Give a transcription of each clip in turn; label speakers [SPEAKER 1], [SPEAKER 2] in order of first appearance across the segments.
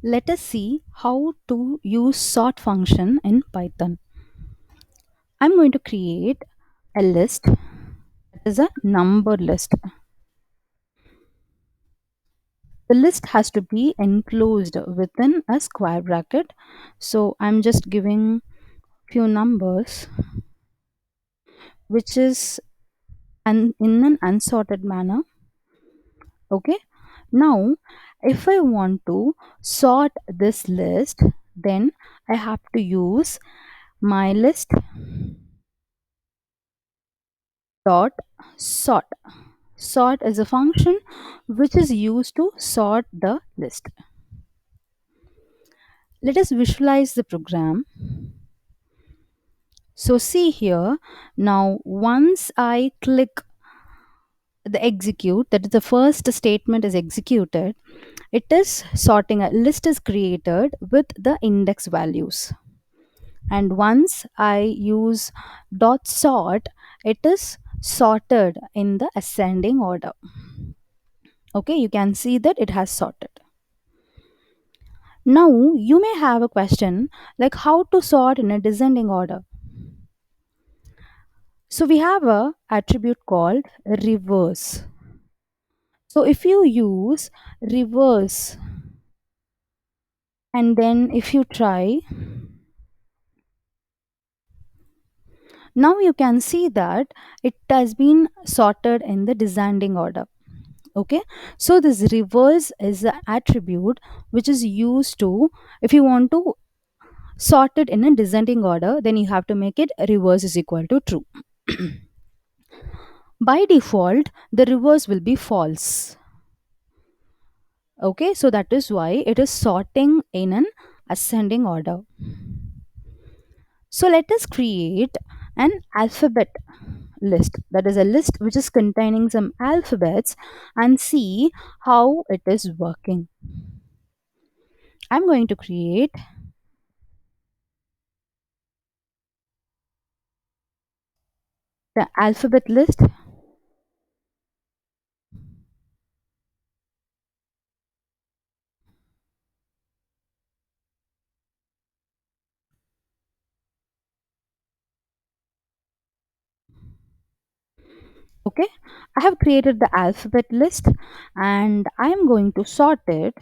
[SPEAKER 1] Let us see how to use sort function in Python. I'm going to create a list that is a number list. The list has to be enclosed within a square bracket. So I'm just giving few numbers which is in an unsorted manner. Okay. Now if I want to sort this list, then I have to use my list dot sort. Sort is a function which is used to sort the list. Let us visualize the program. So see here, now once I click the execute, that is the first statement is executed, it is sorting. A list is created with the index values, and once I use dot sort, it is sorted in the ascending order. Okay, you can see that it has sorted. Now you may have a question like how to sort in a descending order. So we have a attribute called reverse. So if you use reverse and then if you try, now you can see that it has been sorted in the descending order. Okay, so this reverse is an attribute which is used to, if you want to sort it in a descending order, then you have to make it reverse is equal to true. By default, the reverse will be false. Okay, so that is why it is sorting in an ascending order. So let us create an alphabet list, that is a list which is containing some alphabets, and see how it is working. I'm going to create the alphabet list. Okay, I have created the alphabet list and I am going to sort it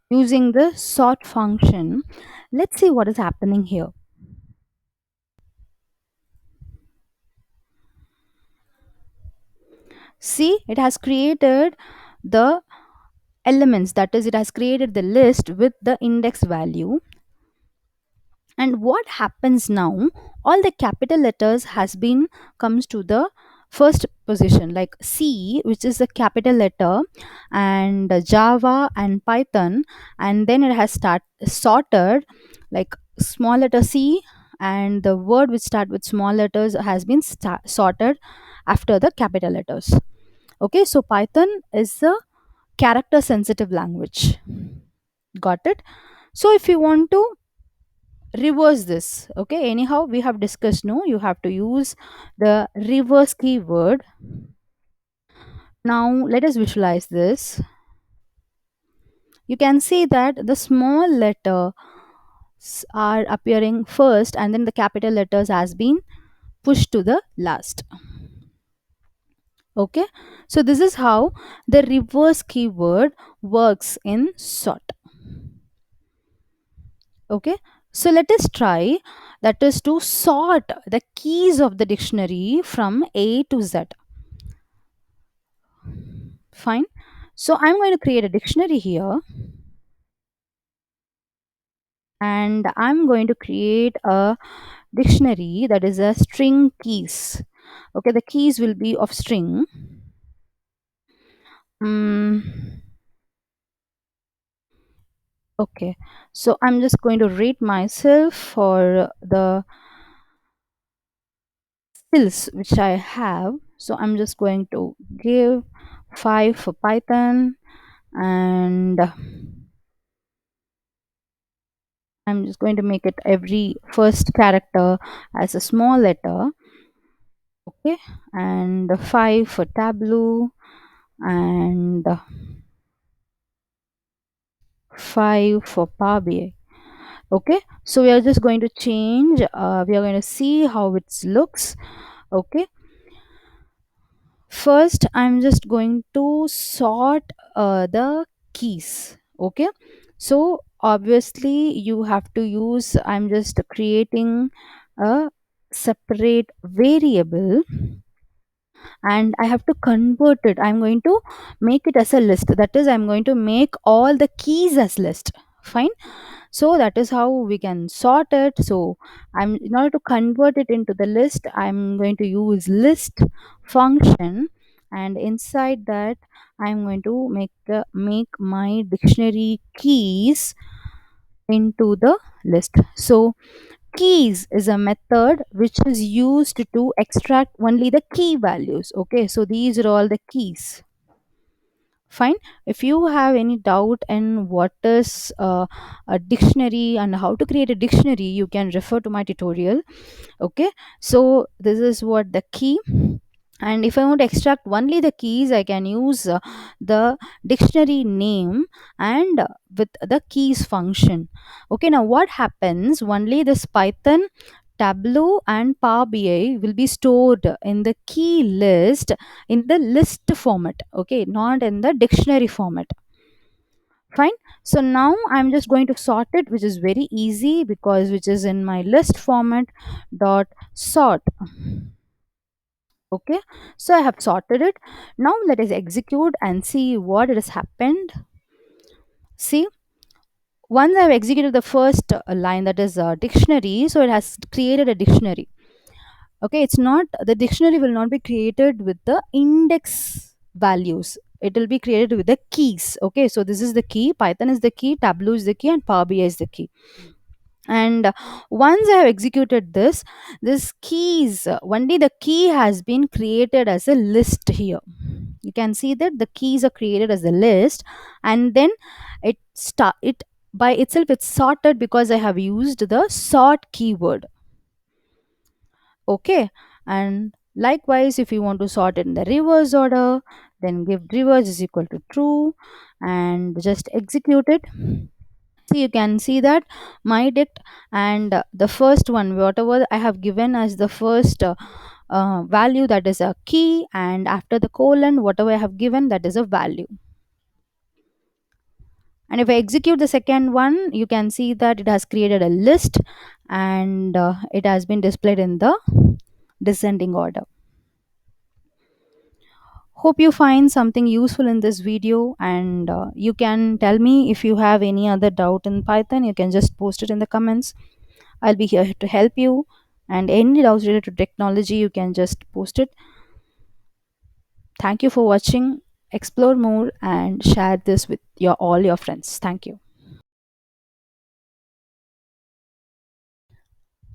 [SPEAKER 1] using the sort function. Let's see what is happening here. See, it has created the elements, that is, it has created the list with the index value. And what happens now, all the capital letters has been comes to the first position, like C, which is a capital letter, and Java and Python, and then it has sorted like small letter C, and the word which start with small letters has been sorted after the capital letters. Okay, so Python is a character sensitive language. Got it? So if you want to reverse this, okay, anyhow we have discussed, no, you have to use the reverse keyword. Now let us visualize this. You can see that the small letters are appearing first and then the capital letters has been pushed to the last. Okay, so this is how the reverse keyword works in sort. Okay, so let us try, that is to sort the keys of the dictionary from A to Z. Fine. So I'm going to create a dictionary here and I'm going to create a dictionary that is a string keys. Okay, the keys will be of string. Mm, okay, so I'm just going to rate myself for the skills which I have. So I'm just going to give 5 for Python, and I'm just going to make it every first character as a small letter. Okay, and 5 for Tableau, and 5 for Power BI. Okay, so we are just going to change, we are going to see how it looks. Okay, first I'm just going to sort the keys. Okay, so obviously you have to use, I'm just creating a separate variable and I have to convert it. I'm going to make it as a list, that is I'm going to make all the keys as list. Fine, so that is how we can sort it. So I'm, in order to convert it into the list, I'm going to use list function, and inside that I'm going to make my dictionary keys into the list. So keys is a method which is used to extract only the key values. Okay, so these are all the keys. Fine, if you have any doubt in what is a dictionary and how to create a dictionary, you can refer to my tutorial. Okay, so this is what the key, and if I want to extract only the keys, I can use the dictionary name and with the keys function. Okay, now what happens, only this Python, Tableau and Power BI will be stored in the key list, in the list format. Okay, not in the dictionary format. Fine, so now I'm just going to sort it, which is very easy because which is in my list format dot sort. Okay, so I have sorted it. Now let us execute and see what has happened. See, once I've executed the first line, that is a dictionary, so it has created a dictionary. Okay, it's not, the dictionary will not be created with the index values, it will be created with the keys. Okay, so this is the key, Python is the key, Tableau is the key, and Power BI is the key. And once I have executed this keys, only the key has been created as a list here. You can see that the keys are created as a list, and then it by itself it's sorted because I have used the sort keyword. Okay, and likewise if you want to sort it in the reverse order, then give reverse is equal to true and just execute it. So you can see that my dict, and the first one, whatever I have given as the first value, that is a key, and after the colon whatever I have given, that is a value. And if I execute the second one, you can see that it has created a list, and it has been displayed in the descending order. Hope you find something useful in this video, and you can tell me if you have any other doubt in Python. You can just post it in the comments. I'll be here to help you, and any doubts related to technology, you can just post it. Thank you for watching. Explore more and share this with all your friends. Thank you.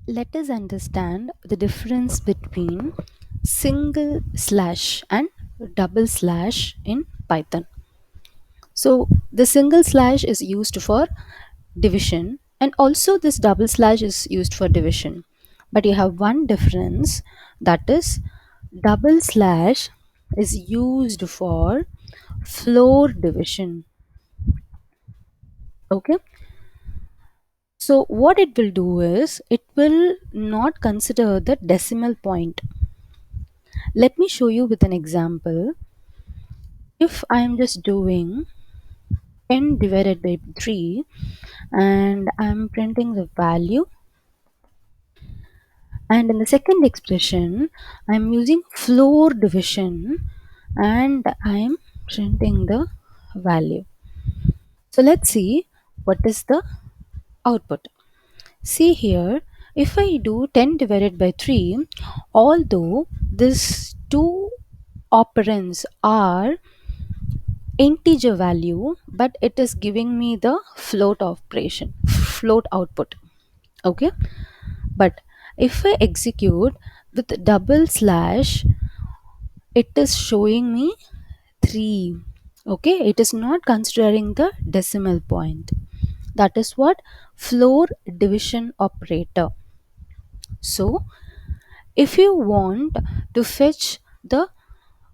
[SPEAKER 1] Let us understand the difference between single slash and double slash in Python. So the single slash is used for division, and also this double slash is used for division. But you have one difference, that is double slash is used for floor division. Okay, so what it will do is it will not consider the decimal point. Let me show you with an example. If I am just doing 10 divided by 3 and I'm printing the value, and in the second expression I'm using floor division and I'm printing the value. So let's see what is the output. See here, if I do 10 divided by 3, although these two operands are integer value, but it is giving me the float operation, float output. Okay, but if I execute with double slash, it is showing me 3. Okay, it is not considering the decimal point. That is what floor division operator. So if you want to fetch the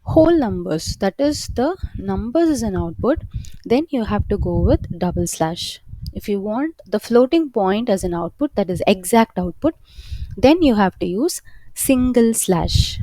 [SPEAKER 1] whole numbers, that is the numbers as an output, then you have to go with double slash. If you want the floating point as an output, that is exact output, then you have to use single slash.